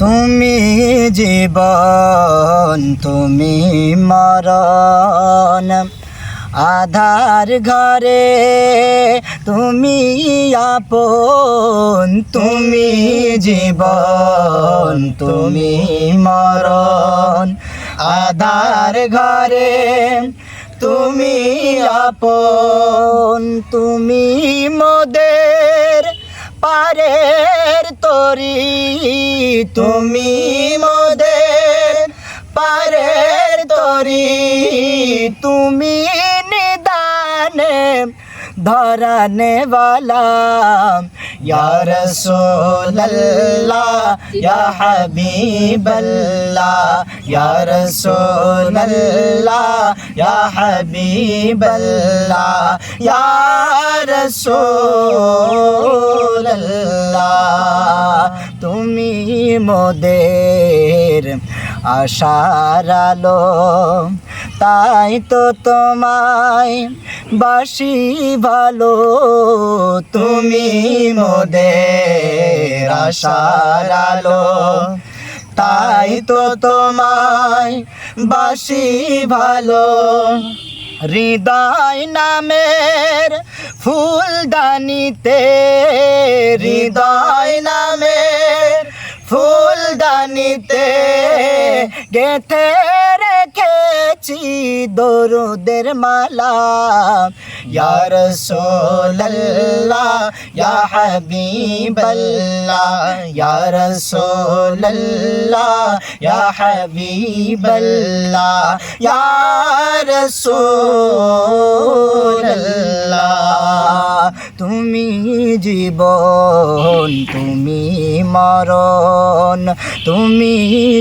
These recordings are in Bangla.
তুমি জীবন তুমি মরণ, আধার ঘরে তুমি আপন। তুমি জীবন তুমি মরণ, আধার ঘরে তুমি আপন। তুমি মোদের পারের তরি, তুমি মোদের পারের তরি। তুমি নিদানে ধরানে वाला, या रसूल अल्लाह या हबीब अल्लाह, या रसूल अल्लाह या हबीब अल्लाह, या रसूल अल्लाह। তুমি মোদের আশার আলো, তাই তো তোমায় বাসি ভালো। তুমি মোদের আশার আলো, তাই তো তোমায় বাসি ভালো। হৃদয় নামের ফুলদানিতে, হৃদয় নামের ফুলদানিতে গেঁথে রেখেছি দরুদের মালা। या रसूल अल्लाह या हबीब अल्लाह, या रसूल अल्लाह या हबीब अल्लाह, या रसूल अल्लाह। তুমি জীবন তুমি মরণ, তুমি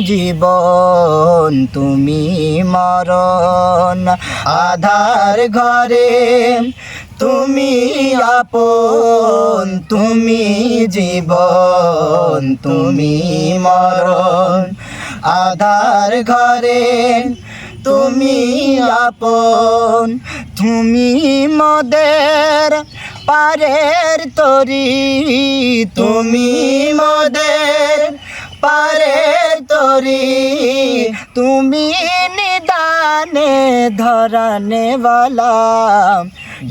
জীবন তুমি মরণ, আধার ঘরে তুমি আপন। তুমি জীবন তুমি মরণ, আধার ঘরে তুমি আপন। তুমি মোদের পারের তরি, তুমি মোদের পারের তরি। তুমি নিদানে ধরানে वाला,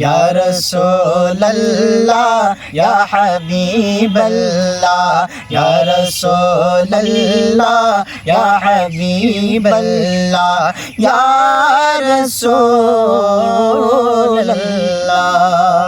या रसूल अल्लाह या हबीब अल्लाह, या रसूल अल्लाह या हबीब अल्लाह, या रसूल अल्लाह।